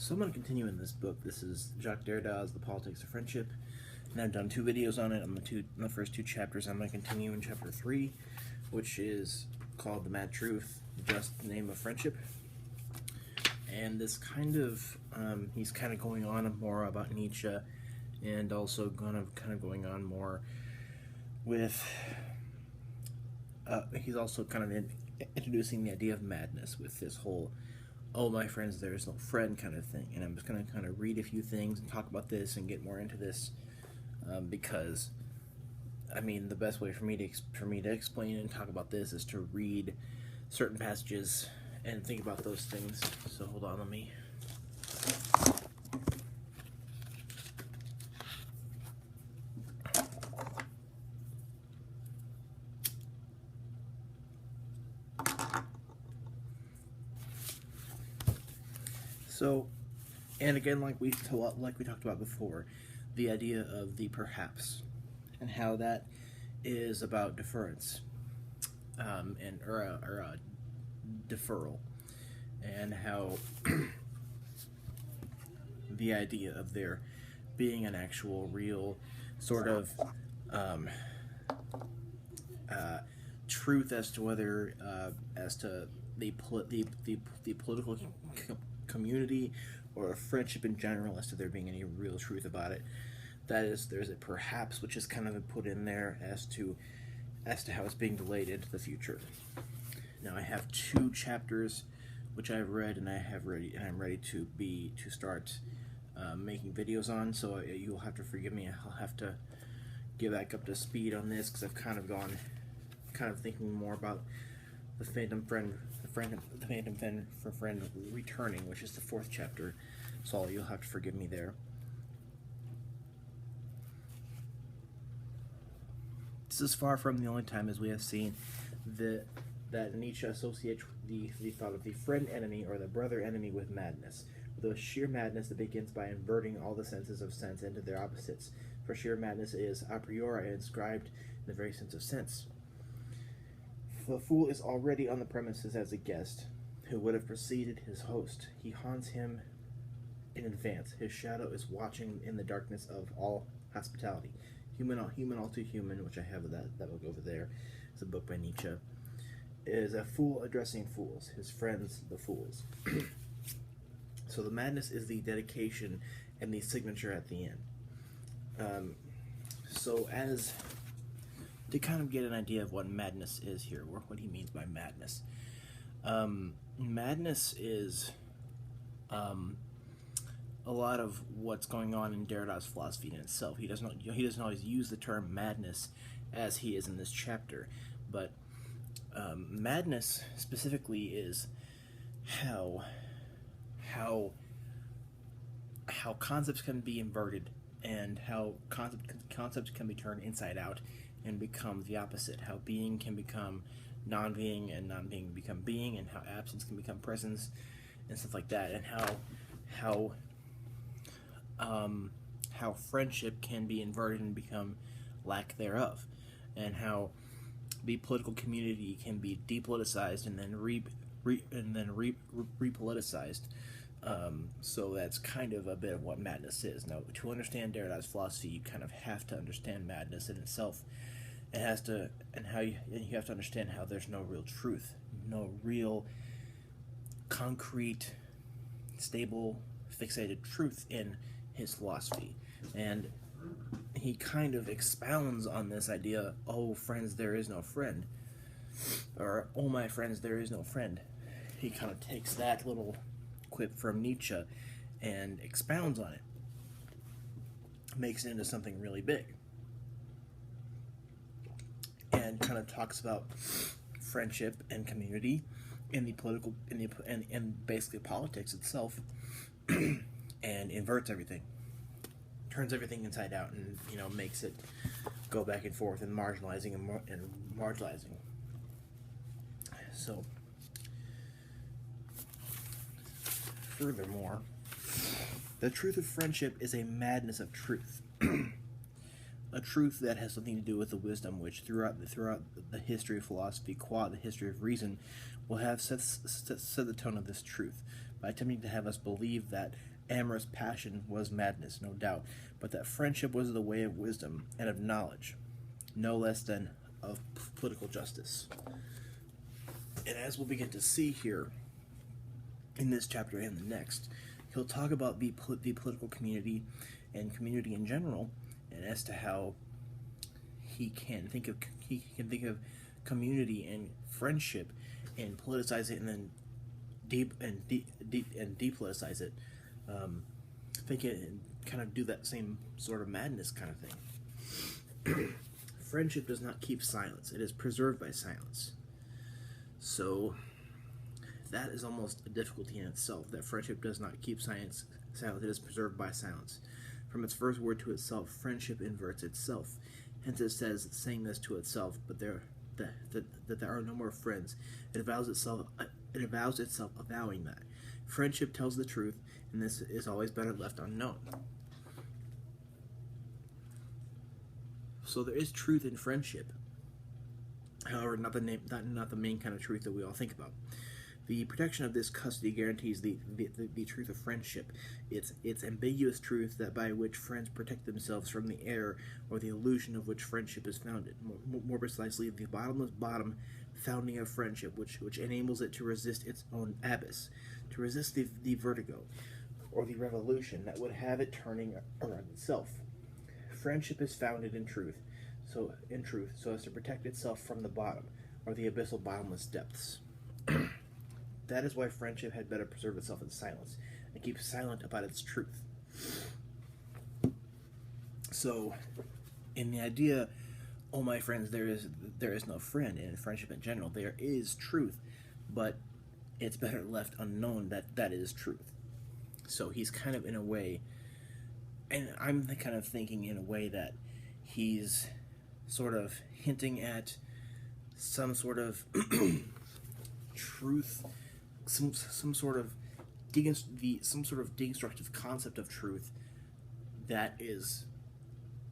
So I'm going to continue in this book. This is Jacques Derrida's The Politics of Friendship, and I've done 2 videos on it. On the first 2 chapters, I'm going to continue in chapter 3, which is called The Mad Truth, Just the Name of Friendship. And this he's kind of going on more about Nietzsche, and also kind of going on more with, he's also kind of introducing the idea of madness with this whole, oh, my friends, there is no friend kind of thing. And I'm just going to kind of read a few things and talk about this and get more into this, because, I mean, the best way for me to explain and talk about this is to read certain passages and think about those things. So hold on, let me... So, and again, like we talked about before, the idea of the perhaps, and how that is about deference, or deferral, and how the idea of there being an actual, real sort of truth as to whether as to the political community or a friendship in general, as to there being any real truth about it. That is, there's a perhaps, which is kind of put in there as to how it's being delayed into the future. Now I have 2 chapters which I've read and I'm ready to start making videos on, so you'll have to forgive me. I'll have to get back up to speed on this because I've kind of thinking more about the Phantom Friend returning, which is the 4th chapter. So you'll have to forgive me there. This is far from the only time, as we have seen, that Nietzsche associates the thought of the friend enemy or the brother enemy with madness, with a sheer madness that begins by inverting all the senses of sense into their opposites. For sheer madness is a priori inscribed in the very sense of sense. The fool is already on the premises as a guest, who would have preceded his host. He haunts him in advance. His shadow is watching in the darkness of all hospitality. Human all too human, which I have that book over there. It's a book by Nietzsche. Is a fool addressing fools, his friends the fools. So the madness is the dedication and the signature at the end. So as to kind of get an idea of what madness is here, or what he means by madness. Madness is a lot of what's going on in Derrida's philosophy in itself. He doesn't always use the term madness as he is in this chapter, but madness specifically is how concepts can be inverted, and how concepts can be turned inside out and become the opposite. How being can become non-being, and non-being become being, and how absence can become presence, and stuff like that. And how friendship can be inverted and become lack thereof, and how the political community can be depoliticized and then repoliticized. So that's kind of a bit of what madness is. Now, to understand Derrida's philosophy, you kind of have to understand madness in itself. You have to understand how there's no real truth, no real concrete, stable, fixated truth in his philosophy. And he kind of expounds on this idea, oh, friends, there is no friend, or oh, my friends, there is no friend. He kind of takes that little quip from Nietzsche and expounds on it, makes it into something really big, and kind of talks about friendship and community in the political, and basically politics itself, and inverts everything, turns everything inside out, and makes it go back and forth, and marginalizing and marginalizing. So, furthermore, the truth of friendship is a madness of truth. A truth that has something to do with the wisdom which, throughout the history of philosophy, qua the history of reason, will have set the tone of this truth, by attempting to have us believe that amorous passion was madness, no doubt, but that friendship was the way of wisdom and of knowledge, no less than of political justice. And as we'll begin to see here in this chapter and the next, he'll talk about the political community and community in general, and as to how he can think of community and friendship and politicize it, and then depoliticize it. Think it and kind of do that same sort of madness kind of thing. Friendship does not keep silence; it is preserved by silence. So that is almost a difficulty in itself. That friendship does not keep silence; it is preserved by silence. From its first word to itself, friendship inverts itself. Hence it says, saying this to itself, but that there are no more friends. It avows itself avowing that. Friendship tells the truth, and this is always better left unknown. So there is truth in friendship. However, not the main kind of truth that we all think about. The protection of this custody guarantees the truth of friendship. It's ambiguous truth that by which friends protect themselves from the error or the illusion of which friendship is founded. More precisely, the bottomless bottom founding of friendship, which enables it to resist its own abyss, to resist the vertigo or the revolution that would have it turning around itself. Friendship is founded in truth, so as to protect itself from the bottom or the abyssal bottomless depths. That is why friendship had better preserve itself in silence and keep silent about its truth. So, in the idea, oh my friends, there is no friend in friendship in general. There is truth, but it's better left unknown that is truth. So he's kind of in a way, and I'm kind of thinking in a way that he's sort of hinting at some sort of truth. Some sort of deconstructive concept of truth that is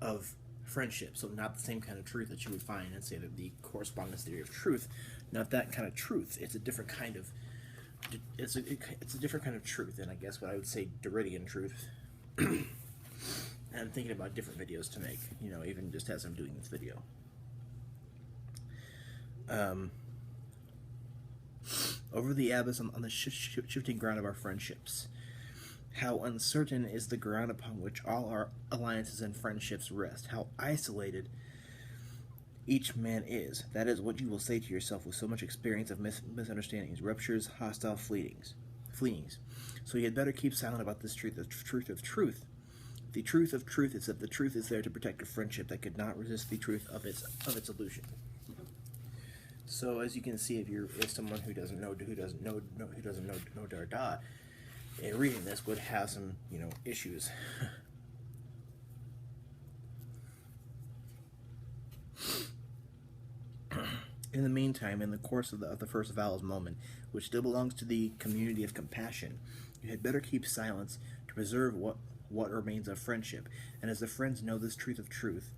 of friendship. So not the same kind of truth that you would find in, say, the correspondence theory of truth. Not that kind of truth. It's a different kind of truth, and I guess what I would say Derridian truth. And I'm thinking about different videos to make, even just as I'm doing this video. Over the abyss on the shifting ground of our friendships. How uncertain is the ground upon which all our alliances and friendships rest. How isolated each man is. That is what you will say to yourself with so much experience of misunderstandings, ruptures, hostile fleetings. So you had better keep silent about this truth of truth. The truth of truth is that the truth is there to protect a friendship that could not resist the truth of its illusion. So as you can see, if someone who doesn't know Derrida, reading this would have some issues. In the meantime, in the course of the first avowals moment, which still belongs to the community of compassion, you had better keep silence to preserve what remains of friendship. And as the friends know this truth of truth,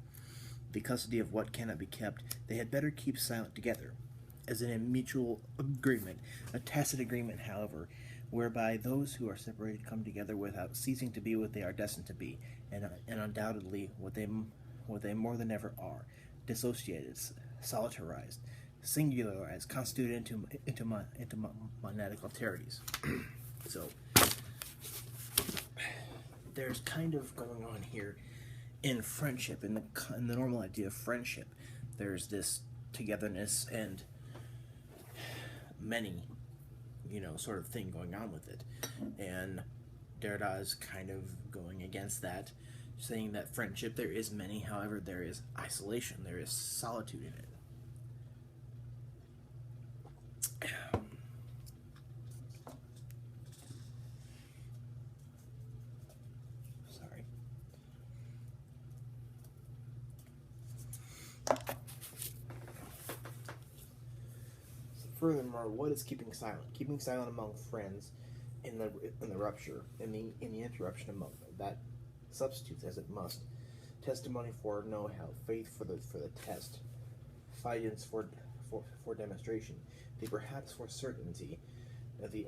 the custody of what cannot be kept, they had better keep silent together, as in a mutual agreement, a tacit agreement, however, whereby those who are separated come together without ceasing to be what they are destined to be, and undoubtedly what they more than ever are, dissociated, solitarized, singularized, constituted into monadic alterities. So there's kind of going on here in friendship, in the normal idea of friendship. There's this togetherness and many, sort of thing going on with it. And Derrida is kind of going against that, saying that friendship, there is many, however, there is isolation, there is solitude in it. Sorry. Furthermore, what is keeping silent? Keeping silent among friends in the rupture, in the interruption among them, that substitutes as it must testimony for know-how, faith for the test, fides for demonstration, the perhaps for certainty, the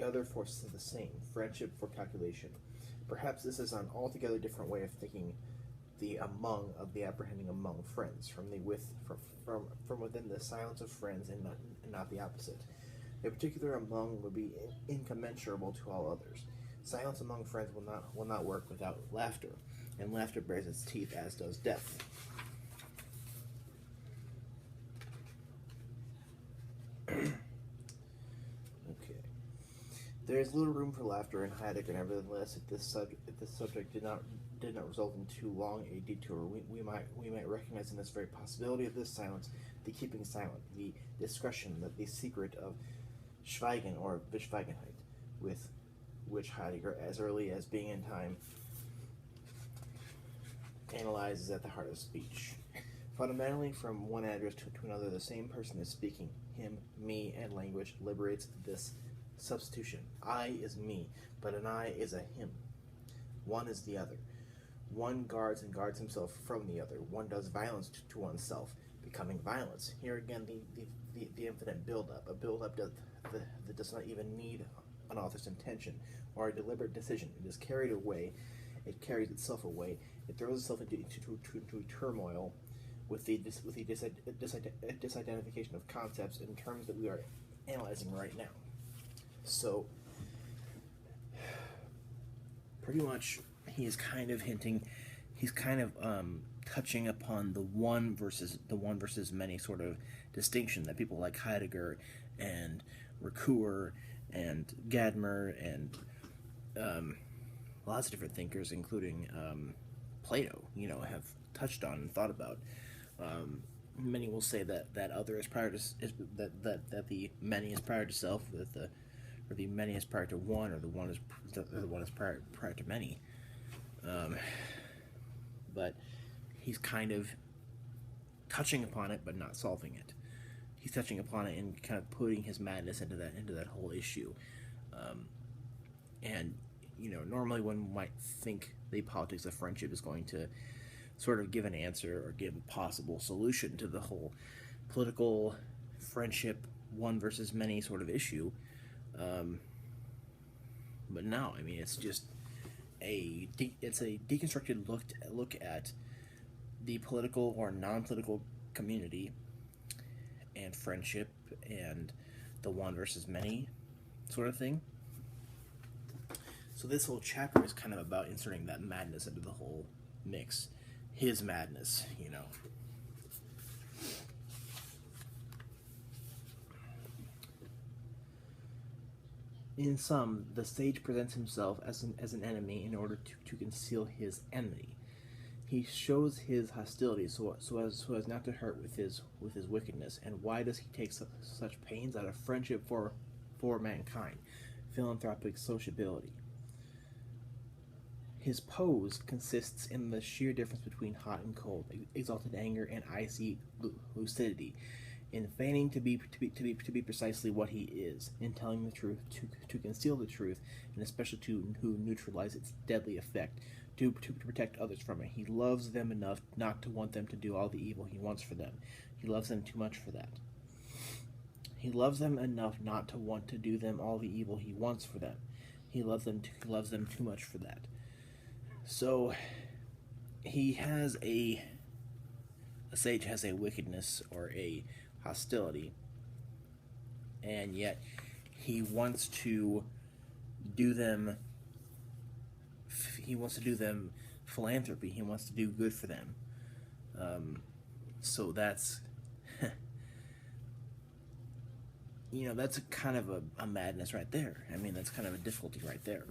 other forces are the same, friendship for calculation. Perhaps this is an altogether different way of thinking the among of the apprehending among friends, from within the silence of friends, and not the opposite. A particular among would be incommensurable to all others. Silence among friends will not work without laughter, and laughter bears its teeth, as does death. Okay. There is little room for laughter in Heidegger. Nevertheless, if this subject did not result in too long a detour, we might recognize in this very possibility of this silence the keeping silent, the discretion, the secret of Schweigen or Beschweigenheit, with which Heidegger, as early as being in time, analyzes at the heart of speech. Fundamentally, from one address to another, the same person is speaking. Him, me, and language liberates this substitution. I is me, but an I is a him. One is the other. One guards himself from the other. One does violence to oneself, becoming violence. Here again, the infinite build-up, a build-up that does not even need an author's intention or a deliberate decision. It is carried away. It carries itself away. It throws itself into turmoil with the disidentification of concepts in terms that we are analyzing right now. So, pretty much, he is kind of hinting, he's kind of touching upon the one versus many sort of distinction that people like Heidegger and Ricoeur and Gadmer and lots of different thinkers, including Plato, have touched on and thought about. Many will say that other is prior to that the many is prior to self, or the many is prior to one, or the one is prior to many. But he's kind of touching upon it, but not solving it. He's touching upon it and kind of putting his madness into that whole issue. And normally one might think the politics of friendship is going to sort of give an answer or give a possible solution to the whole political friendship one versus many sort of issue. But no, I mean, it's just it's a deconstructed look at the political or non-political community and friendship and the one versus many sort of thing. So this whole chapter is kind of about inserting that madness into the whole mix. His madness, In sum, the sage presents himself as an enemy in order to conceal his enmity. He shows his hostility so as not to hurt with his wickedness. And why does he take such pains? Out of friendship for mankind, philanthropic sociability. His pose consists in the sheer difference between hot and cold, exalted anger and icy lucidity, in feigning to be precisely what he is, in telling the truth to conceal the truth, and especially to neutralize its deadly effect, to protect others from it. He loves them enough not to want them to do all the evil he wants for them. He loves them too much for that. He loves them enough not to want to do them all the evil he wants for them. He loves them too much for that. So he has a sage has a wickedness or a hostility, and yet he wants to do them philanthropy. He wants to do good for them. So that's that's a kind of a madness right there. I mean, that's kind of a difficulty right there.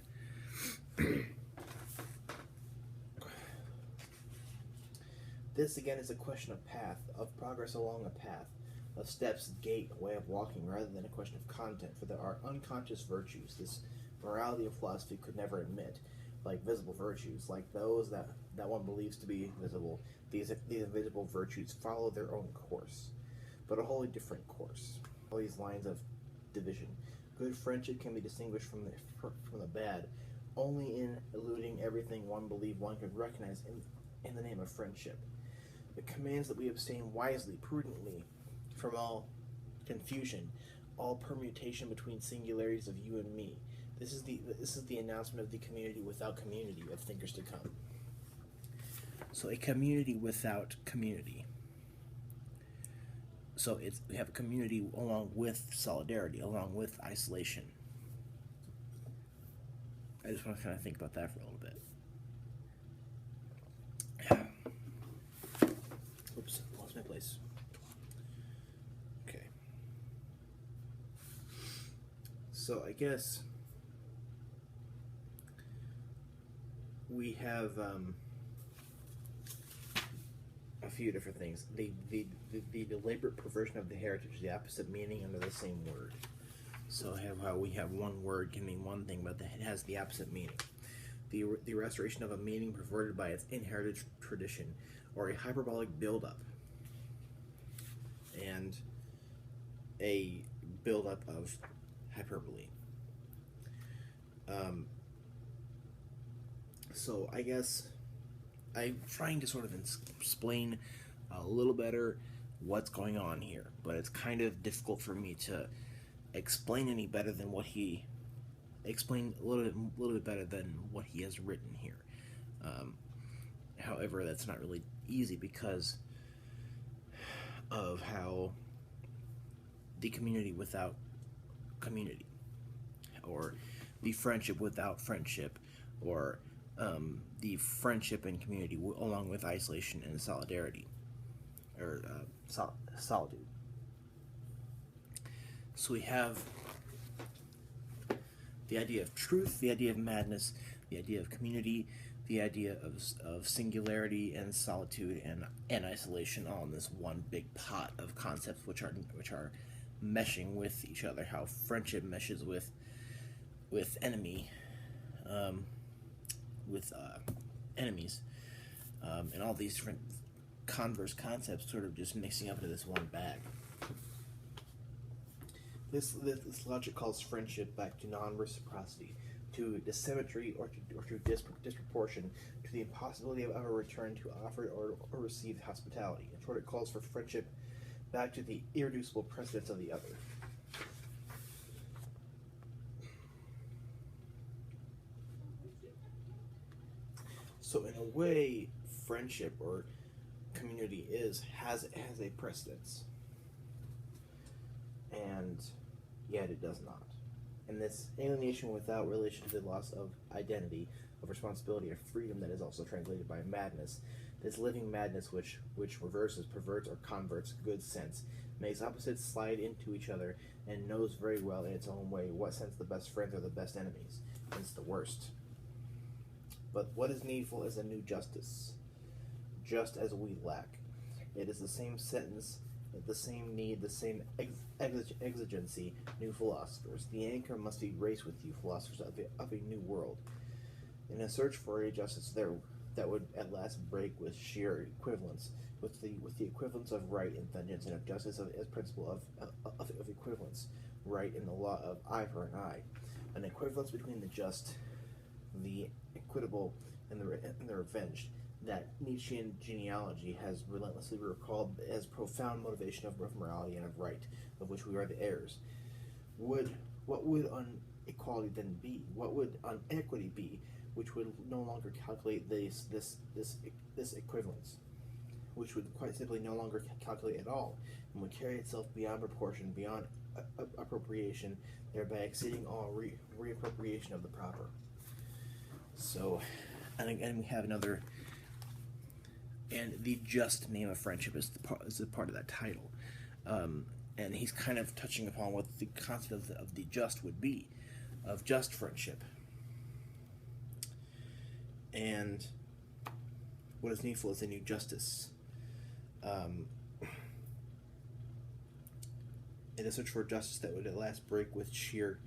This again is a question of path, of progress along a path, of steps, gait, way of walking, rather than a question of content, for there are unconscious virtues this morality of philosophy could never admit, like visible virtues, like those that one believes to be visible. These invisible virtues follow their own course, but a wholly different course. All these lines of division. Good friendship can be distinguished from the bad only in eluding everything one believed one could recognize in the name of friendship. It commands that we abstain wisely, prudently, from all confusion, all permutation between singularities of you and me. This is the announcement of the community without community of thinkers to come. So a community without community. So we have a community along with solidarity, along with isolation. I just want to kind of think about that for a little bit. Oops, lost my place. Okay. So I guess we have a few different things. The deliberate perversion of the heritage, the opposite meaning under the same word. So how we have one word can mean one thing, but it has the opposite meaning. The restoration of a meaning perverted by its inherited tradition, or a hyperbolic buildup, and a buildup of hyperbole. So I guess I'm trying to sort of explain a little better what's going on here, but it's kind of difficult for me to explain any better than what he explained a little bit better than what he has written here. However, that's not really easy because of how the community without community, or the friendship without friendship, or the friendship and community along with isolation and solidarity, or solitude. So we have the idea of truth, the idea of madness, the idea of community, the idea of singularity and solitude and isolation, all in this one big pot of concepts which are meshing with each other. How friendship meshes with enemy, enemies, and all these different converse concepts sort of just mixing up into this one bag. This logic calls friendship back to non-reciprocity, to dissymmetry, or to disproportion, to the impossibility of ever return to offered or received hospitality. In short, it calls for friendship back to the irreducible precedence of the other. So in a way, friendship or community has a precedence, and yet it does not. And this alienation without relation to the loss of identity, of responsibility, of freedom that is also translated by madness, this living madness which reverses, perverts, or converts good sense, makes opposites slide into each other, and knows very well in its own way what sense the best friends are the best enemies, and it's the worst. But what is needful is a new justice, just as we lack. It is the same sentence, the same need, the same exigency, new philosophers. The anchor must be raised with you, philosophers of a new world, in a search for a justice there that would at last break with sheer equivalence, with the equivalence of right and vengeance, and of justice as principle of equivalence, right in the law of eye for an eye, an equivalence between the just, the equitable, and the revenged, that Nietzschean genealogy has relentlessly recalled as profound motivation of morality and of right, of which we are the heirs. What would unequality then be? What would unequity be, which would no longer calculate this equivalence, which would quite simply no longer calculate at all, and would carry itself beyond proportion, beyond appropriation, thereby exceeding all reappropriation of the proper. So, and again, we have another, and the just name of friendship is a part of that title, and he's kind of touching upon what the concept of the just would be, of just friendship, and what is needful is a new justice. In a search for justice that would at last break with sheer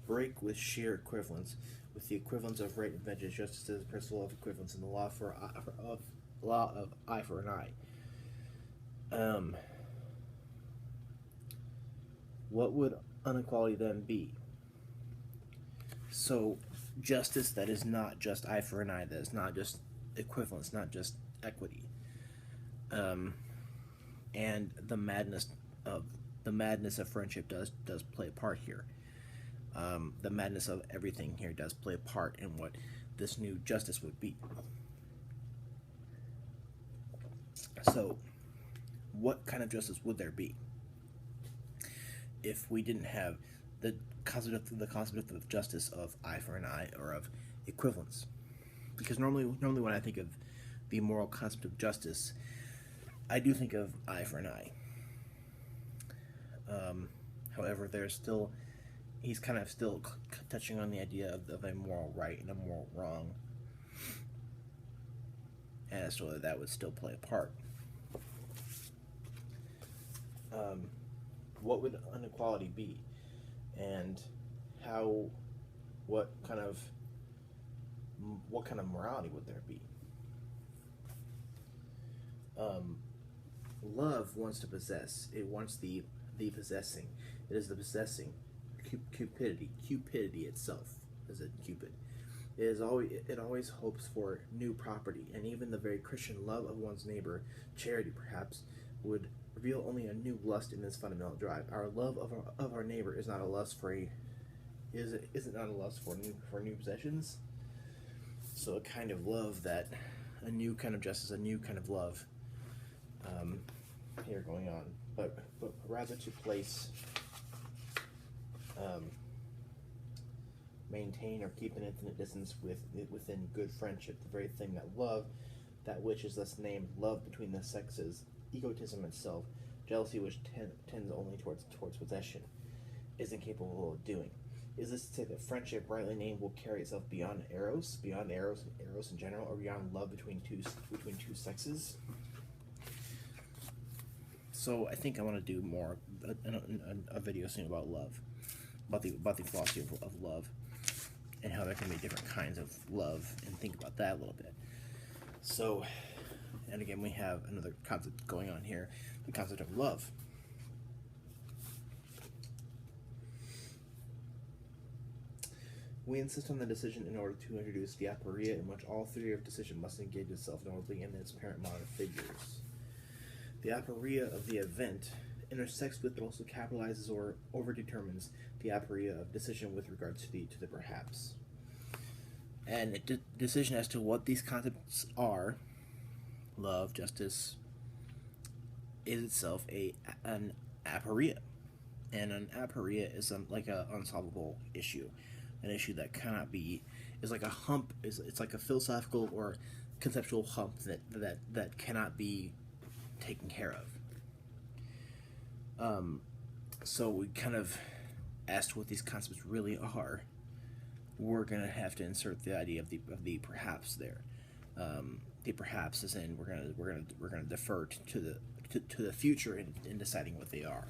equivalence, with the equivalence of right and vengeance, justice as a principle of equivalence, in the law of eye for an eye. What would inequality then be? So, justice that is not just eye for an eye, that is not just equivalence, not just equity, and the madness of the madness of friendship does play a part here. The madness of everything here does play a part in what this new justice would be. So, what kind of justice would there be if we didn't have the concept of justice of eye for an eye, or of equivalence? Because normally when I think of the moral concept of justice, I do think of eye for an eye. However, he's kind of still touching on the idea of a moral right and a moral wrong, and as to whether that would still play a part. What would inequality be, and what kind of morality would there be? Love wants to possess. It wants the possessing. It is the possessing. Cupidity itself is a Cupid. It always hopes for new property, and even the very Christian love of one's neighbor, charity perhaps, would reveal only a new lust in this fundamental drive. Our love of our neighbor is not a lust for is it not a lust for new possessions? So a kind of love, that a new kind of justice, a new kind of love here going on, but rather to place, maintain or keep an infinite distance within good friendship, the very thing that which is thus named love between the sexes, egotism itself, jealousy which tends only towards possession, is incapable of doing. Is this to say that friendship, rightly named, will carry itself beyond eros in general, or beyond love between two sexes? So I think I want to do more a video soon about love, about the philosophy of love, and how there can be different kinds of love, and think about that a little bit. So, and again, we have another concept going on here, the concept of love. We insist on the decision in order to introduce the aporia in which all theory of decision must engage itself notably in its parent modern figures. The aporia of the event intersects with, but also capitalizes or overdetermines the aporia of decision with regard to the perhaps. And decision as to what these concepts are, love, justice, is itself an aporia. And an aporia is like an unsolvable issue. An issue that cannot be, is like a hump, it's like a philosophical or conceptual hump that cannot be taken care of. So we kind of asked what these concepts really are. We're going to have to insert the idea of the perhaps there. The perhaps is in we're gonna defer to the future in deciding what they are.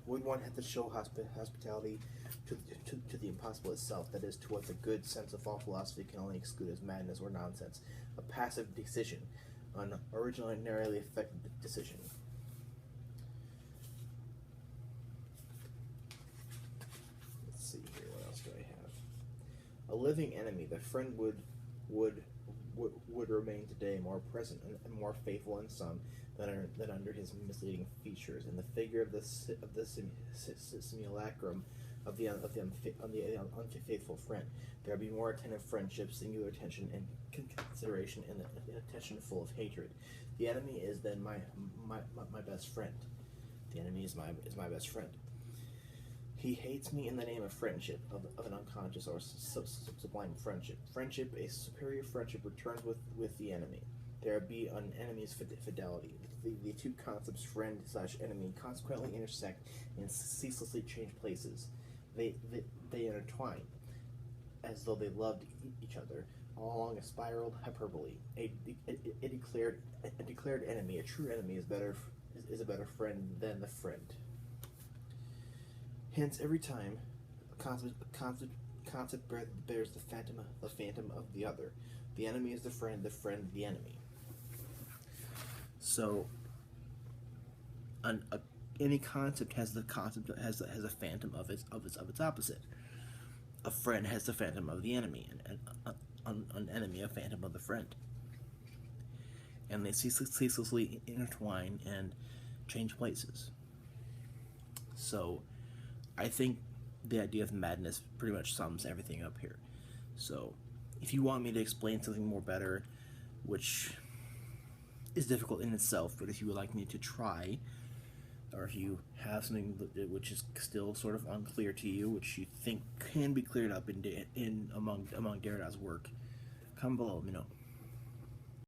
Would one have to show hospitality to the impossible itself, that is, to what the good sense of all philosophy can only exclude as madness or nonsense, a passive decision, an originally effective decision? Let's see here, what else do I have? A living enemy, the friend would remain today more present and more faithful in some than under his misleading features. In the figure of the simulacrum of the unfaithful friend, there will be more attentive friendship, singular attention, and consideration, and attention full of hatred. The enemy is then my best friend. The enemy is my best friend. He hates me in the name of friendship, of an unconscious or sublime friendship. Friendship, a superior friendship, returns with the enemy. There be an enemy's fidelity. The two concepts, friend/enemy, consequently intersect and ceaselessly change places. They intertwine, as though they loved each other, all along a spiraled hyperbole. A declared enemy, a true enemy, is a better friend than the friend. Hence, every time a concept bears the phantom of the other. The enemy is the friend the enemy. So, any concept has a phantom of its opposite. A friend has the phantom of the enemy, and an enemy a phantom of the friend. and they ceaselessly intertwine and change places. So I think the idea of madness pretty much sums everything up here. So if you want me to explain something more better, which is difficult in itself, but if you would like me to try, or if you have something which is still sort of unclear to you, which you think can be cleared up among Derrida's work, comment below, let me know.